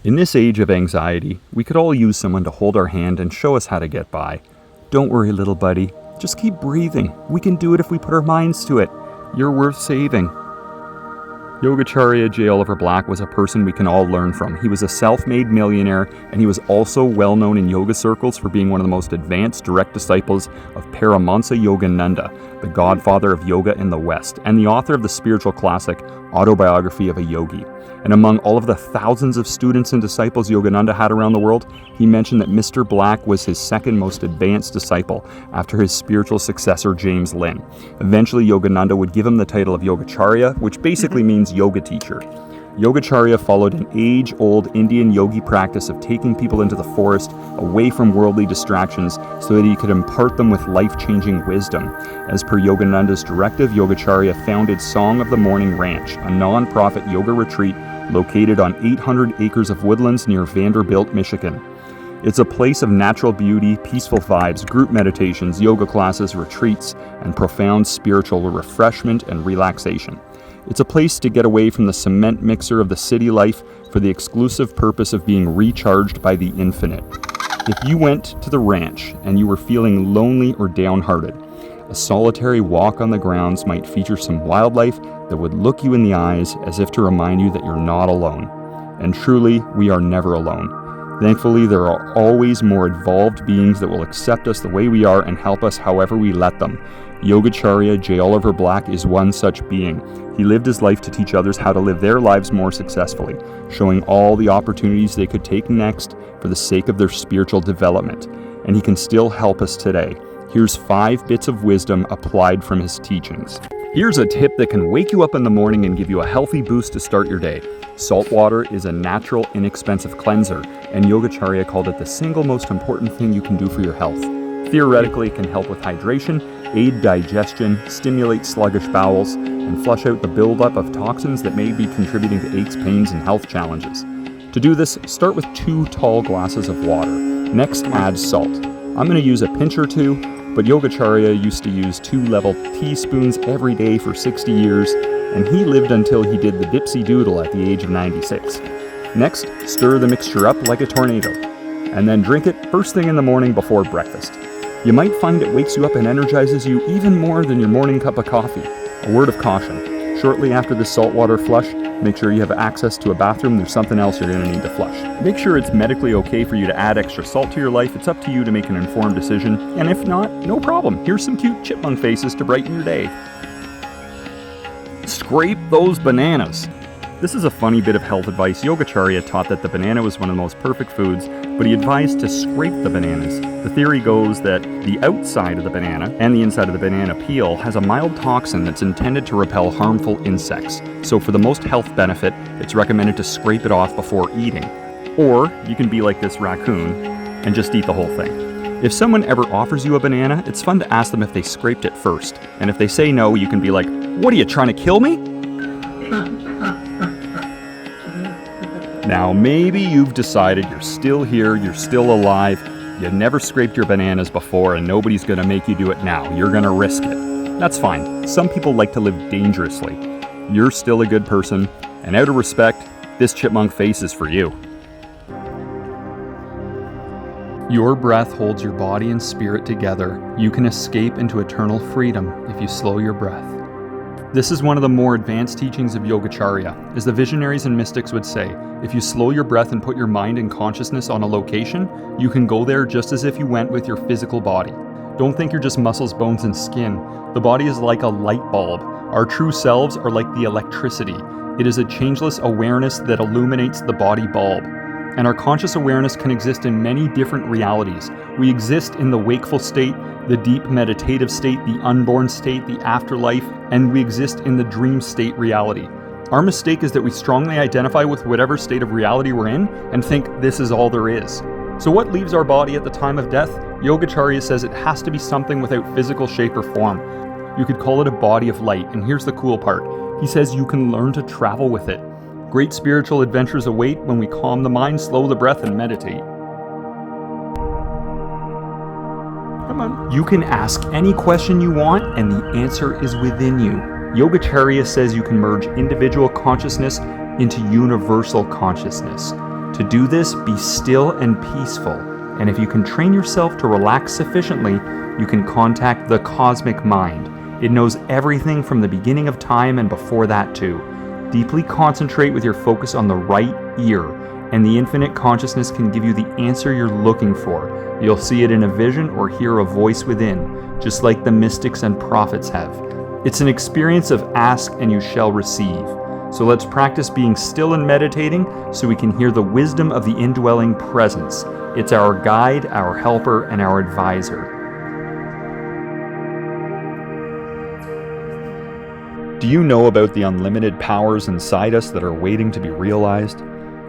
In this age of anxiety, we could all use someone to hold our hand and show us how to get by. Don't worry, little buddy. Just keep breathing. We can do it if we put our minds to it. You're worth saving. Yogacharya J. was a person we can all learn from. He was a self-made millionaire, and he was also well known in yoga circles for being one of the most advanced direct disciples of Paramahansa Yogananda, the Godfather of Yoga in the West, and the author of the spiritual classic Autobiography of a Yogi. And among all of the thousands of students and disciples Yogananda had around the world, he mentioned that Mr. Black was his second most advanced disciple after his spiritual successor James Lin. Eventually, Yogananda would give him the title of Yogacharya, which basically means yoga teacher. Yogacharya followed an age-old Indian yogi practice of taking people into the forest, away from worldly distractions, so that he could impart them with life-changing wisdom. As per Yogananda's directive, Yogacharya founded Song of the Morning Ranch, a non-profit yoga retreat located on 800 acres of woodlands near Vanderbilt, Michigan. It's a place of natural beauty, peaceful vibes, group meditations, yoga classes, retreats, and profound spiritual refreshment and relaxation. It's a place to get away from the cement mixer of the city life for the exclusive purpose of being recharged by the infinite. If you went to the ranch and you were feeling lonely or downhearted, a solitary walk on the grounds might feature some wildlife that would look you in the eyes as if to remind you that you're not alone. And truly, we are never alone. Thankfully, there are always more evolved beings that will accept us the way we are and help us however we let them. Yogacharya J. is one such being. He lived his life to teach others how to live their lives more successfully, showing all the opportunities they could take next for the sake of their spiritual development. And he can still help us today. Here's 5 bits of wisdom applied from his teachings. Here's a tip that can wake you up in the morning and give you a healthy boost to start your day. Salt water is a natural, inexpensive cleanser, and Yogacharya called it the single most important thing you can do for your health. Theoretically, it can help with hydration, aid digestion, stimulate sluggish bowels, and flush out the buildup of toxins that may be contributing to aches, pains, and health challenges. To do this, start with 2 tall glasses of water. Next, add salt. I'm going to use a pinch or 2, but Yogacharya used to use 2 level teaspoons every day for 60 years, and he lived until he did the dipsy doodle at the age of 96. Next, stir the mixture up like a tornado, and then drink it first thing in the morning before breakfast. You might find it wakes you up and energizes you even more than your morning cup of coffee. A word of caution: shortly after the saltwater flush, make sure you have access to a bathroom. There's something else you're going to need to flush. Make sure it's medically okay for you to add extra salt to your life. It's up to you to make an informed decision. And if not, no problem. Here's some cute chipmunk faces to brighten your day. Scrape those bananas. This is a funny bit of health advice. Yogacharya taught that the banana was one of the most perfect foods, but he advised to scrape the bananas. The theory goes that the outside of the banana and the inside of the banana peel has a mild toxin that's intended to repel harmful insects. So for the most health benefit, it's recommended to scrape it off before eating. Or you can be like this raccoon and just eat the whole thing. If someone ever offers you a banana, it's fun to ask them if they scraped it first. And if they say no, you can be like, "What, are you trying to kill me?" Now, maybe you've decided you're still here, you're still alive, you never scraped your bananas before, and nobody's going to make you do it now. You're going to risk it. That's fine. Some people like to live dangerously. You're still a good person, and out of respect, this chipmunk face is for you. Your breath holds your body and spirit together. You can escape into eternal freedom if you slow your breath. This is one of the more advanced teachings of Yogacharya. As the visionaries and mystics would say, if you slow your breath and put your mind and consciousness on a location, you can go there just as if you went with your physical body. Don't think you're just muscles, bones, and skin. The body is like a light bulb. Our true selves are like the electricity. It is a changeless awareness that illuminates the body bulb. And our conscious awareness can exist in many different realities. We exist in the wakeful state, the deep meditative state, the unborn state, the afterlife, and we exist in the dream state reality. Our mistake is that we strongly identify with whatever state of reality we're in and think this is all there is. So what leaves our body at the time of death? Yogacharya says it has to be something without physical shape or form. You could call it a body of light, and here's the cool part. He says you can learn to travel with it. Great spiritual adventures await when we calm the mind, slow the breath, and meditate. Come on. You can ask any question you want, and the answer is within you. Yogacharya says you can merge individual consciousness into universal consciousness. To do this, be still and peaceful, and if you can train yourself to relax sufficiently, you can contact the cosmic mind. It knows everything from the beginning of time and before that too. Deeply concentrate with your focus on the right ear, and the infinite consciousness can give you the answer you're looking for. You'll see it in a vision or hear a voice within, just like the mystics and prophets have. It's an experience of ask and you shall receive. So let's practice being still and meditating so we can hear the wisdom of the indwelling presence. It's our guide, our helper, and our advisor. Do you know about the unlimited powers inside us that are waiting to be realized?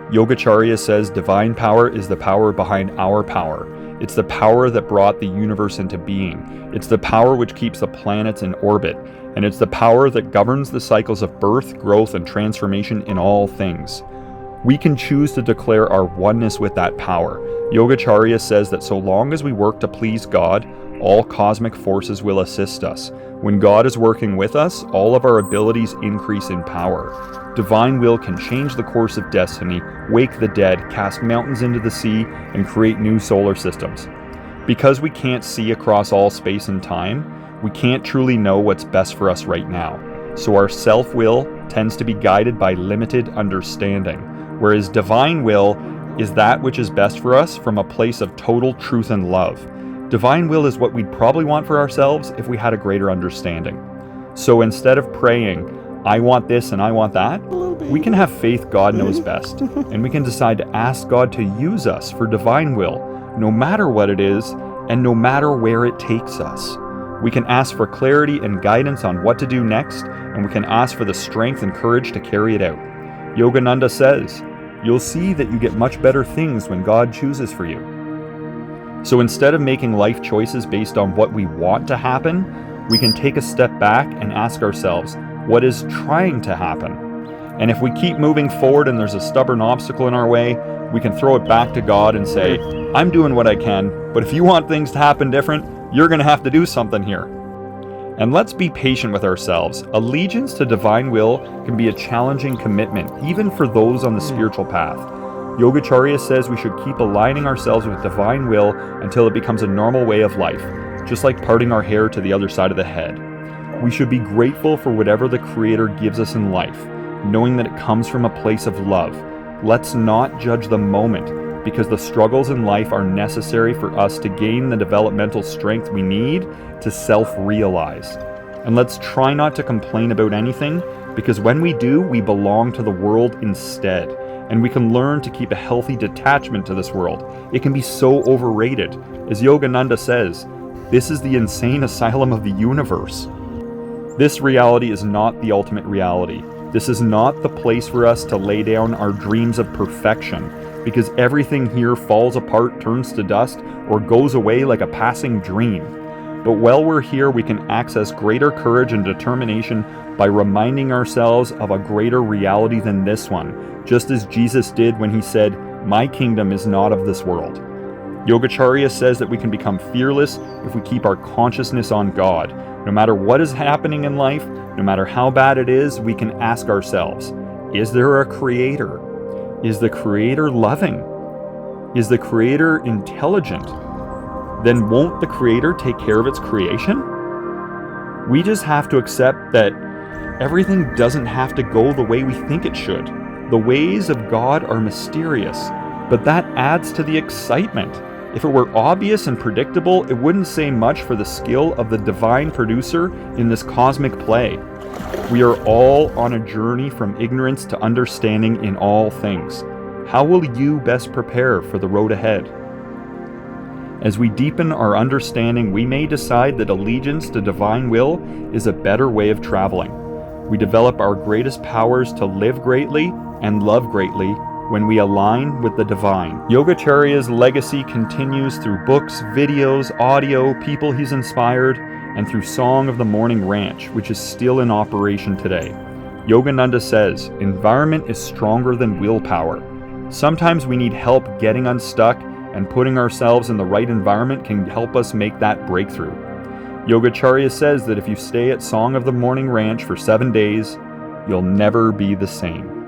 Yogacharya says divine power is the power behind our power. It's the power that brought the universe into being. It's the power which keeps the planets in orbit. And it's the power that governs the cycles of birth, growth, and transformation in all things. We can choose to declare our oneness with that power. Yogacharya says that so long as we work to please God, all cosmic forces will assist us. When God is working with us, all of our abilities increase in power. Divine will can change the course of destiny, wake the dead, cast mountains into the sea, and create new solar systems. Because we can't see across all space and time, we can't truly know what's best for us right now. So our self-will tends to be guided by limited understanding, whereas divine will is that which is best for us from a place of total truth and love. Divine will is what we'd probably want for ourselves if we had a greater understanding. So instead of praying, I want this and I want that, we can have faith God knows best, and we can decide to ask God to use us for divine will, no matter what it is, and no matter where it takes us. We can ask for clarity and guidance on what to do next, and we can ask for the strength and courage to carry it out. Yogananda says, you'll see that you get much better things when God chooses for you. So instead of making life choices based on what we want to happen, we can take a step back and ask ourselves, what is trying to happen? And if we keep moving forward and there's a stubborn obstacle in our way, we can throw it back to God and say, I'm doing what I can, but if you want things to happen different, you're going to have to do something here. And let's be patient with ourselves. Allegiance to divine will can be a challenging commitment, even for those on the spiritual path. Yogacharya says we should keep aligning ourselves with divine will until it becomes a normal way of life, just like parting our hair to the other side of the head. We should be grateful for whatever the Creator gives us in life, knowing that it comes from a place of love. Let's not judge the moment, because the struggles in life are necessary for us to gain the developmental strength we need to self-realize. And let's try not to complain about anything, because when we do, we belong to the world instead. And we can learn to keep a healthy detachment to this world. It can be so overrated. As Yogananda says, this is the insane asylum of the universe. This reality is not the ultimate reality. This is not the place for us to lay down our dreams of perfection, because everything here falls apart, turns to dust, or goes away like a passing dream. But while we're here, we can access greater courage and determination by reminding ourselves of a greater reality than this one, just as Jesus did when he said, "My kingdom is not of this world." Yogacharya says that we can become fearless if we keep our consciousness on God. No matter what is happening in life, no matter how bad it is, we can ask ourselves, is there a creator? Is the creator loving? Is the creator intelligent? Then won't the creator take care of its creation? We just have to accept that everything doesn't have to go the way we think it should. The ways of God are mysterious, but that adds to the excitement. If it were obvious and predictable, it wouldn't say much for the skill of the divine producer in this cosmic play. We are all on a journey from ignorance to understanding in all things. How will you best prepare for the road ahead? As we deepen our understanding, we may decide that allegiance to divine will is a better way of traveling. We develop our greatest powers to live greatly and love greatly when we align with the divine. Yogacharya's legacy continues through books, videos, audio, people he's inspired, and through Song of the Morning Ranch, which is still in operation today. Yogananda says, environment is stronger than willpower. Sometimes we need help getting unstuck, and putting ourselves in the right environment can help us make that breakthrough. Yogacharya says that if you stay at Song of the Morning Ranch for 7 days, you'll never be the same.